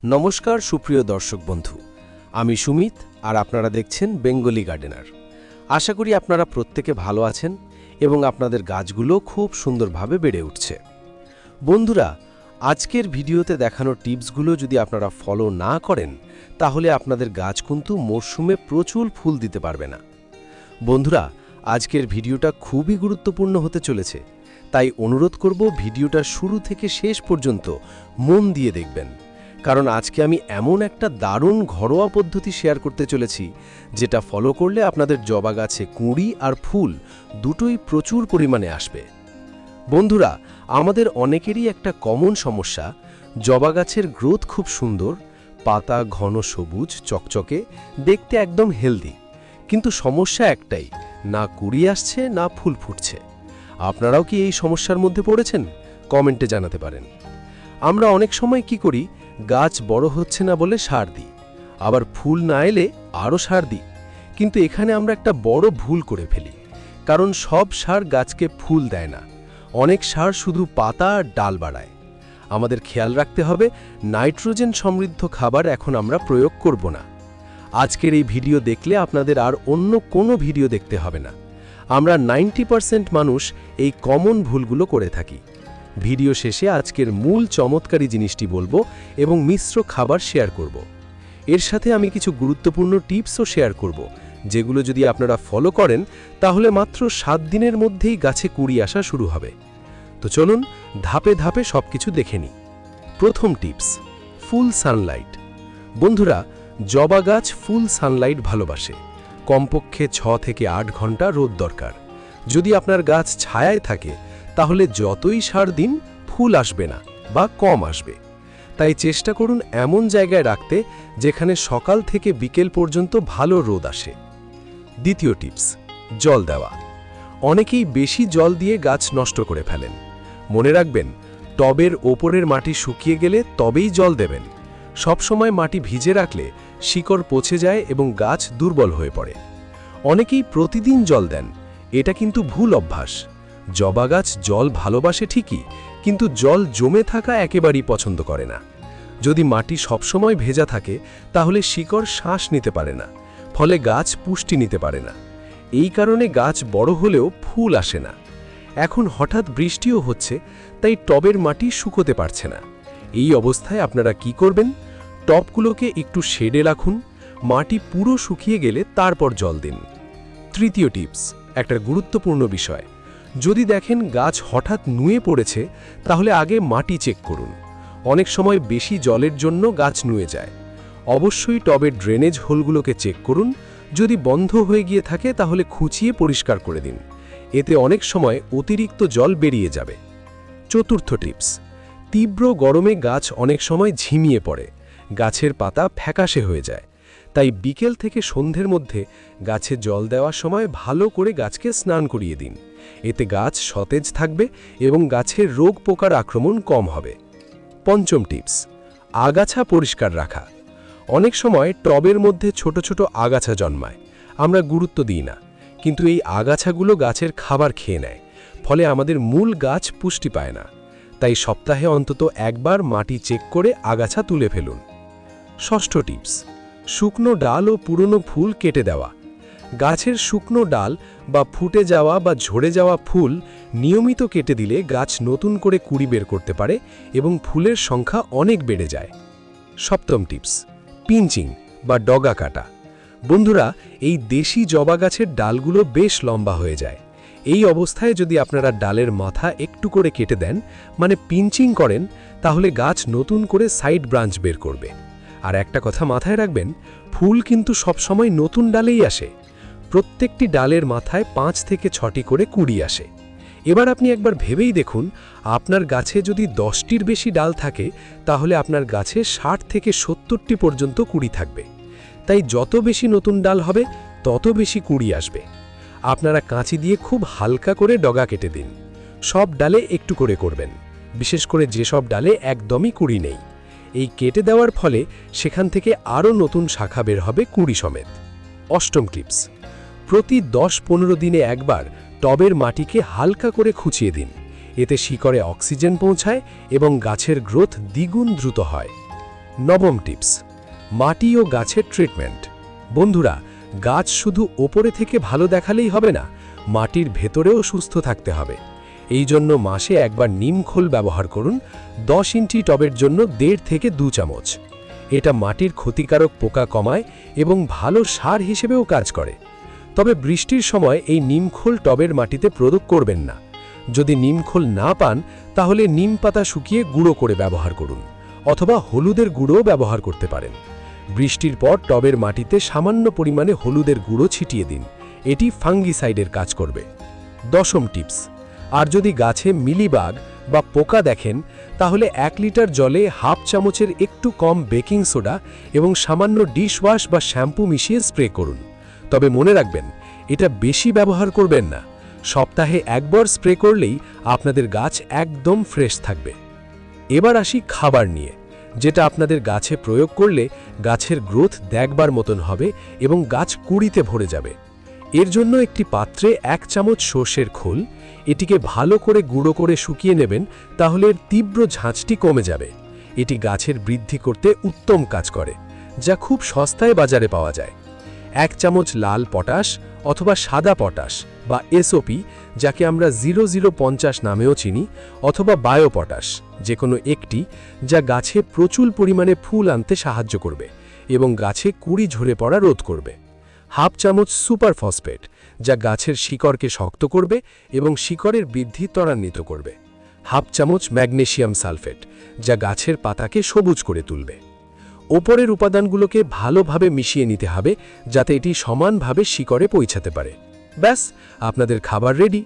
নমস্কার সুপ্রিয় দর্শক বন্ধু, আমি সুমিত আর আপনারা দেখছেন বেঙ্গলি গার্ডেনার। আশা করি আপনারা প্রত্যেকে ভালো আছেন এবং আপনাদের গাছগুলো খুব সুন্দরভাবে বেড়ে উঠছে। বন্ধুরা, আজকের ভিডিওতে দেখানো টিপসগুলো যদি আপনারা ফলো না করেন তাহলে আপনাদের গাছ কিন্তু মরশুমে প্রচুর ফুল দিতে পারবে না। বন্ধুরা, আজকের ভিডিওটা খুবই গুরুত্বপূর্ণ হতে চলেছে, তাই অনুরোধ করব ভিডিওটা শুরু থেকে শেষ পর্যন্ত মন দিয়ে দেখবেন, কারণ আজকে আমি এমন একটা দারুণ ঘরোয়া পদ্ধতি শেয়ার করতে চলেছি যেটা ফলো করলে আপনাদের জবা গাছে কুঁড়ি আর ফুল দুটোই প্রচুর পরিমাণে আসবে। বন্ধুরা, আমাদের অনেকেরই একটা কমন সমস্যা, জবা গাছের গ্রোথ খুব সুন্দর, পাতা ঘন সবুজ চকচকে, দেখতে একদম হেলদি, কিন্তু সমস্যা একটাই, না কুঁড়ি আসছে না ফুল ফুটছে। আপনারাও কি এই সমস্যার মধ্যে পড়েছেন? কমেন্টে জানাতে পারেন। আমরা অনেক সময় কি করি, গাছ বড় হচ্ছে না বলে সার দিই, আবার ফুল না এলে আরও সার দিই। কিন্তু এখানে আমরা একটা বড় ভুল করে ফেলি, কারণ সব সার গাছকে ফুল দেয় না, অনেক সার শুধু পাতা আর ডাল বাড়ায়। আমাদের খেয়াল রাখতে হবে, নাইট্রোজেন সমৃদ্ধ খাবার এখন আমরা প্রয়োগ করব না। আজকের এই ভিডিও দেখলে আপনাদের আর অন্য কোনো ভিডিও দেখতে হবে না। আমরা 90% মানুষ এই কমন ভুলগুলো করে থাকি। ভিডিও শেষে আজকের মূল চমৎকারী জিনিসটি বলবো এবং মিশ্র খাবার শেয়ার করব। এর সাথে আমি কিছু গুরুত্বপূর্ণ টিপসও শেয়ার করব, যেগুলো যদি আপনারা ফলো করেন তাহলে মাত্র 7 দিনের মধ্যেই গাছে কুঁড়ি আসা শুরু হবে। তো চলুন ধাপে ধাপে সবকিছু দেখে নিই। প্রথম টিপস, ফুল সানলাইট। বন্ধুরা, জবা গাছ ফুল সানলাইট ভালোবাসে। কমপক্ষে 6 থেকে 8 ঘন্টা রোদ দরকার। যদি আপনার গাছ ছায়ায় থাকে তাহলে যতই সার দিন ফুল আসবে না বা কম আসবে। তাই চেষ্টা করুন এমন জায়গায় রাখতে যেখানে সকাল থেকে বিকেল পর্যন্ত ভালো রোদ আসে। দ্বিতীয় টিপস, জল দেওয়া। অনেকেই বেশি জল দিয়ে গাছ নষ্ট করে ফেলেন। মনে রাখবেন, টবের ওপরের মাটি শুকিয়ে গেলে তবেই জল দেবেন। সবসময় মাটি ভিজে রাখলে শিকড় পচে যায় এবং গাছ দুর্বল হয়ে পড়ে। অনেকেই প্রতিদিন জল দেন, এটা কিন্তু ভুল অভ্যাস। জবা গাছ জল ভালোবাসে ঠিকই, কিন্তু জল জমে থাকা একেবারেই পছন্দ করে না। যদি মাটি সবসময় ভেজা থাকে তাহলে শিকড় শ্বাস নিতে পারে না, ফলে গাছ পুষ্টি নিতে পারে না। এই কারণে গাছ বড় হলেও ফুল আসে না। এখন হঠাৎ বৃষ্টিও হচ্ছে, তাই টবের মাটি শুকোতে পারছে না। এই অবস্থায় আপনারা কি করবেন? টবগুলোকে একটু শেডে রাখুন, মাটি পুরো শুকিয়ে গেলে তারপর জল দিন। তৃতীয় টিপস, একটা গুরুত্বপূর্ণ বিষয়, যদি দেখেন গাছ হঠাৎ নুয়ে পড়েছে তাহলে আগে মাটি চেক করুন। অনেক সময় বেশি জলের জন্য গাছ নুয়ে যায়। অবশ্যই টবের ড্রেনেজ হোলগুলোকে চেক করুন, যদি বন্ধ হয়ে গিয়ে থাকে তাহলে খুঁচিয়ে পরিষ্কার করে দিন, এতে অনেক সময় অতিরিক্ত জল বেরিয়ে যাবে। চতুর্থ টিপস, তীব্র গরমে গাছ অনেক সময় ঝিমিয়ে পড়ে, গাছের পাতা ফ্যাকাশে হয়ে যায়। তাই বিকেল থেকে সন্ধ্যের মধ্যে গাছে জল দেওয়ার সময় ভালো করে গাছকে স্নান করিয়ে দিন, এতে গাছ সতেজ থাকবে এবং গাছের রোগ পোকার আক্রমণ কম হবে। পঞ্চম টিপস, আগাছা পরিষ্কার রাখা। অনেক সময় টবের মধ্যে ছোট ছোট আগাছা জন্মায়, আমরা গুরুত্ব দিই না, কিন্তু এই আগাছাগুলো গাছের খাবার খেয়ে নেয়, ফলে আমাদের মূল গাছ পুষ্টি পায় না। তাই সপ্তাহে অন্তত একবার মাটি চেক করে আগাছা তুলে ফেলুন। ষষ্ঠ টিপস, শুকনো ডাল ও পুরনো ফুল কেটে দেওয়া। গাছের শুকনো ডাল বা ফুটে যাওয়া বা ঝরে যাওয়া ফুল নিয়মিত কেটে দিলে গাছ নতুন করে কুঁড়ি বের করতে পারে এবং ফুলের সংখ্যা অনেক বেড়ে যায়। সপ্তম টিপস, পিঞ্চিং বা ডগা কাটা। বন্ধুরা, এই দেশি জবা গাছের ডালগুলো বেশ লম্বা হয়ে যায়। এই অবস্থায় যদি আপনারা ডালের মাথা একটু করে কেটে দেন, মানে পিঞ্চিং করেন, তাহলে গাছ নতুন করে সাইড ব্রাঞ্চ বের করবে। আর একটা কথা মাথায় রাখবেন, ফুল কিন্তু সবসময় নতুন ডালেই আসে। প্রত্যেকটি ডালের মাথায় 5 থেকে 6টি করে কুঁড়ি আসে। এবার আপনি একবার ভেবেই দেখুন, আপনার গাছে যদি 10টির বেশি ডাল থাকে তাহলে আপনার গাছে 60 থেকে 70টি পর্যন্ত কুঁড়ি থাকবে। তাই যত বেশি নতুন ডাল হবে তত বেশি কুঁড়ি আসবে। আপনারা কাঁচি দিয়ে খুব হালকা করে ডগা কেটে দিন। সব ডালে একটু করে করবেন, বিশেষ করে যেসব ডালে একদমই কুঁড়ি নেই। এই কেটে দেওয়ার ফলে সেখান থেকে আরও নতুন শাখা বের হবে কুঁড়ি সমেত। অষ্টম টিপস, প্রতি 10-15 দিনে একবার টবের মাটিকে হালকা করে খুঁচিয়ে দিন, এতে শিকড়ে অক্সিজেন পৌঁছায় এবং গাছের গ্রোথ দ্বিগুণ দ্রুত হয়। নবম টিপস, মাটি ও গাছের ট্রিটমেন্ট। বন্ধুরা, গাছ শুধু ওপরে থেকে ভালো দেখালেই হবে না, মাটির ভেতরেও সুস্থ থাকতে হবে। এই জন্য মাসে একবার নিমখোল ব্যবহার করুন, 10 ইঞ্চি টবের জন্য 1.5 থেকে 2 চামচ। এটা মাটির ক্ষতিকারক পোকা কমায় এবং ভালো সার হিসেবেও কাজ করে। তবে বৃষ্টির সময় এই নিমখোল টবের মাটিতে প্রয়োগ করবেন না। যদি নিমখোল না পান তাহলে নিম পাতা শুকিয়ে গুঁড়ো করে ব্যবহার করুন, অথবা হলুদের গুঁড়োও ব্যবহার করতে পারেন। বৃষ্টির পর টবের মাটিতে সামান্য পরিমাণে হলুদের গুঁড়ো ছিটিয়ে দিন, এটি ফাঙ্গিসাইডের কাজ করবে। 10ম টিপস, আর যদি গাছে মিলিবাগ বা পোকা দেখেন তাহলে 1 লিটার জলে হাফ চামচের একটু কম বেকিং সোডা এবং সামান্য ডিশওয়াশ বা শ্যাম্পু মিশিয়ে স্প্রে করুন। তবে মনে রাখবেন, এটা বেশি ব্যবহার করবেন না। সপ্তাহে একবার স্প্রে করলেই আপনাদের গাছ একদম ফ্রেশ থাকবে। এবার আসি খাবার নিয়ে, যেটা আপনাদের গাছে প্রয়োগ করলে গাছের গ্রোথ দেখবার মতন হবে এবং গাছ কুঁড়িতে ভরে যাবে। এর জন্য একটি পাত্রে 1 চামচ সর্ষের খোল, এটিকে ভালো করে গুঁড়ো করে শুকিয়ে নেবেন, তাহলে এর তীব্র ঝাঁঝটি কমে যাবে। এটি গাছের বৃদ্ধি করতে উত্তম কাজ করে, যা খুব সস্তায় বাজারে পাওয়া যায়। 1 চামচ লাল পটাশ অথবা সাদা পটাশ বা এসওপি, যাকে আমরা 0050 নামেও চিনি, অথবা বায়ো পটাশ, যে কোনো একটি, যা গাছে প্রচুর পরিমাণে ফুল আনতে সাহায্য করবে এবং গাছে কুঁড়ি ঝরে পড়া রোধ করবে। হাফ চামচ সুপার ফসফেট, যা গাছের শিকড়কে শক্ত করবে এবং শিকড়ের বৃদ্ধি ত্বরান্বিত করবে। হাফ চামচ ম্যাগনেসিয়াম সালফেট, যা গাছের পাতাকে সবুজ করে তুলবে। ওপরের উপাদানগুলোকে ভালোভাবে মিশিয়ে নিতে হবে, যাতে এটি সমানভাবে শিকড়ে পৌঁছাতে পারে। ব্যাস, আপনাদের খাবার রেডি।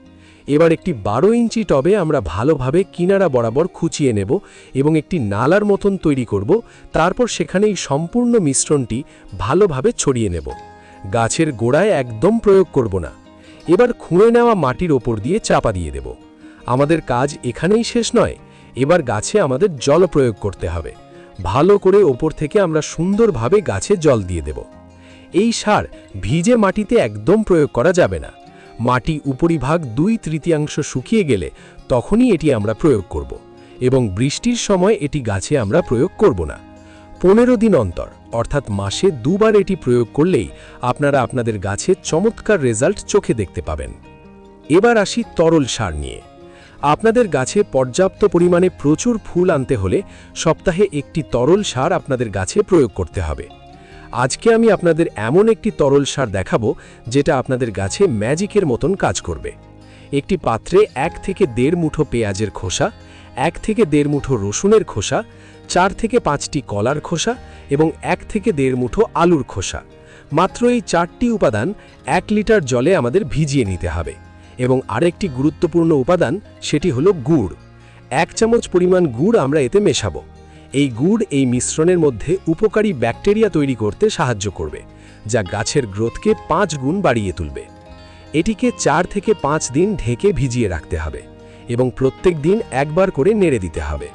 এবার একটি 12 ইঞ্চি টবে আমরা ভালোভাবে কিনারা বরাবর খুঁচিয়ে নেব এবং একটি নালার মতন তৈরি করব। তারপর সেখানে এই সম্পূর্ণ মিশ্রণটি ভালোভাবে ছড়িয়ে নেব। গাছের গোড়ায় একদম প্রয়োগ করব না। এবার খুঁড়ে নেওয়া মাটির ওপর দিয়ে চাপা দিয়ে দেব। আমাদের কাজ এখানেই শেষ নয়, এবার গাছে আমাদের জল প্রয়োগ করতে হবে। ভালো করে ওপর থেকে আমরা সুন্দরভাবে গাছে জল দিয়ে দেব। এই সার ভিজে মাটিতে একদম প্রয়োগ করা যাবে না। মাটি উপরিভাগ 2/3 শুকিয়ে গেলে তখনই এটি আমরা প্রয়োগ করব এবং বৃষ্টির সময় এটি গাছে আমরা প্রয়োগ করব না। 15 দিন অন্তর, অর্থাৎ মাসে 2 বার এটি প্রয়োগ করলেই আপনারা আপনাদের গাছে চমৎকার রেজাল্ট চোখে দেখতে পাবেন। এবার আসি তরল সার নিয়ে। আপনাদের গাছে পর্যাপ্ত পরিমাণে প্রচুর ফুল আনতে হলে সপ্তাহে একটি তরল সার আপনাদের গাছে প্রয়োগ করতে হবে। আজকে আমি আপনাদের এমন একটি তরল সার দেখাবো যেটা আপনাদের গাছে ম্যাজিকের মতন কাজ করবে। একটি পাত্রে 1 থেকে 1.5 মুঠো পেঁয়াজের খোসা, 1 থেকে 1.5 মুঠো রসুনের খোসা, 4 থেকে 5টি কলার খোসা এবং 1 থেকে 1.5 মুঠো আলুর খোসা, মাত্র এই 4টি উপাদান 1 লিটার জলে আমাদের ভিজিয়ে নিতে হবে। এবং আরেকটি গুরুত্বপূর্ণ উপাদান, সেটি হলো গুড়। 1 চামচ পরিমাণ গুড় আমরা এতে মেশাবো। এই গুড় এই মিশ্রণের মধ্যে উপকারী ব্যাকটেরিয়া তৈরি করতে সাহায্য করবে, যা গাছের গ্রোথকে 5 গুণ বাড়িয়ে তুলবে। এটিকে 4 থেকে 5 দিন ঢেকে ভিজিয়ে রাখতে হবে এবং প্রত্যেক দিন একবার করে নেড়ে দিতে হবে।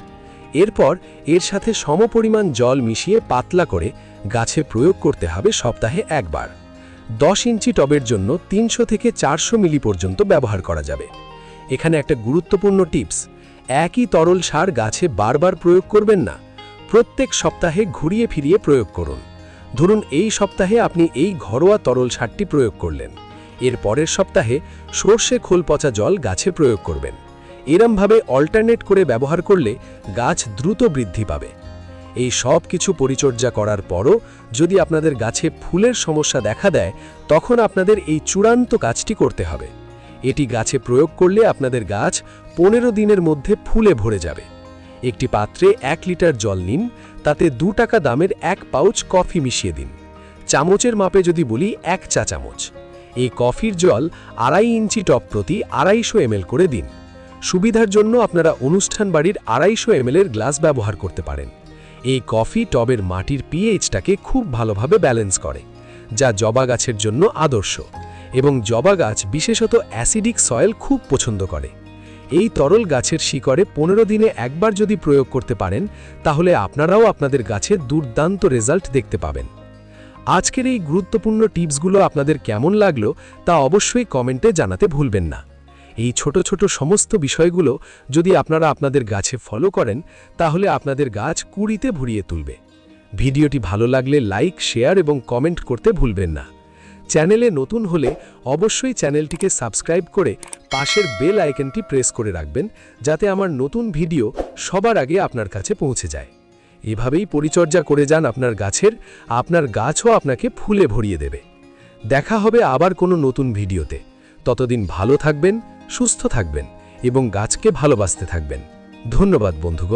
এরপর এর সাথে সমপরিমাণ জল মিশিয়ে পাতলা করে গাছে প্রয়োগ করতে হবে সপ্তাহে একবার। 10 ইঞ্চি টবের জন্য 300 থেকে 400 মিলি পর্যন্ত ব্যবহার করা যাবে। এখানে একটা গুরুত্বপূর্ণ টিপস, একই তরল সার গাছে বারবার প্রয়োগ করবেন না। প্রত্যেক সপ্তাহে ঘুরিয়ে ফিরিয়ে প্রয়োগ করুন। ধরুন এই সপ্তাহে আপনি এই ঘরোয়া তরল সারটি প্রয়োগ করলেন, এর পরের সপ্তাহে সর্ষে খোল পচা জল গাছে প্রয়োগ করবেন। এরমভাবে অল্টারনেট করে ব্যবহার করলে গাছ দ্রুত বৃদ্ধি পাবে। এই সব কিছু পরিচর্যা করার পরও যদি আপনাদের গাছে ফুলের সমস্যা দেখা দেয়, তখন আপনাদের এই চূড়ান্ত কাজটি করতে হবে। এটি গাছে প্রয়োগ করলে আপনাদের গাছ 15 দিনের মধ্যে ফুলে ভরে যাবে। একটি পাত্রে 1 লিটার জল নিন, তাতে 2 টাকা দামের 1 পাউচ কফি মিশিয়ে দিন। চামচের মাপে যদি বলি 1 চা চামচ। এই কফির জল 2.5 ইঞ্চি টব প্রতি 250 ml করে দিন। সুবিধার জন্য আপনারা অনুষ্ঠান বাড়ির 250 ml এর গ্লাস ব্যবহার করতে পারেন। এই কফি টবের মাটির পিএইচটাকে খুব ভালোভাবে ব্যালেন্স করে, যা জবা গাছের জন্য আদর্শ এবং জবা গাছ বিশেষত অ্যাসিডিক সয়েল খুব পছন্দ করে। এই তরল গাছের শিকড়ে 15 দিনে একবার যদি প্রয়োগ করতে পারেন, তাহলে আপনারাও আপনাদের গাছে দুর্দান্ত রেজাল্ট দেখতে পাবেন। আজকের এই গুরুত্বপূর্ণ টিপসগুলো আপনাদের কেমন লাগলো তা অবশ্যই কমেন্টে জানাতে ভুলবেন না। এই ছোট ছোট সমস্ত বিষয়গুলো যদি আপনারা আপনাদের গাছে ফলো করেন, তাহলে আপনাদের গাছ কুঁড়িতে ভরিয়ে তুলবে। ভিডিওটি ভালো লাগলে লাইক, শেয়ার এবং কমেন্ট করতে ভুলবেন না। চ্যানেলে নতুন হলে অবশ্যই চ্যানেলটিকে সাবস্ক্রাইব করে পাশের বেল আইকনটি প্রেস করে রাখবেন, যাতে আমার নতুন ভিডিও সবার আগে আপনার কাছে পৌঁছে যায়। এভাবেই পরিচর্যা করে যান আপনার গাছের, আপনার গাছও আপনাকে ফুলে ভরিয়ে দেবে। দেখা হবে আবার কোনো নতুন ভিডিওতে। ততদিন ভালো থাকবেন, সুস্থ থাকবেন এবং গাছকে ভালোবাসতে থাকবেন। ধন্যবাদ বন্ধুগণ।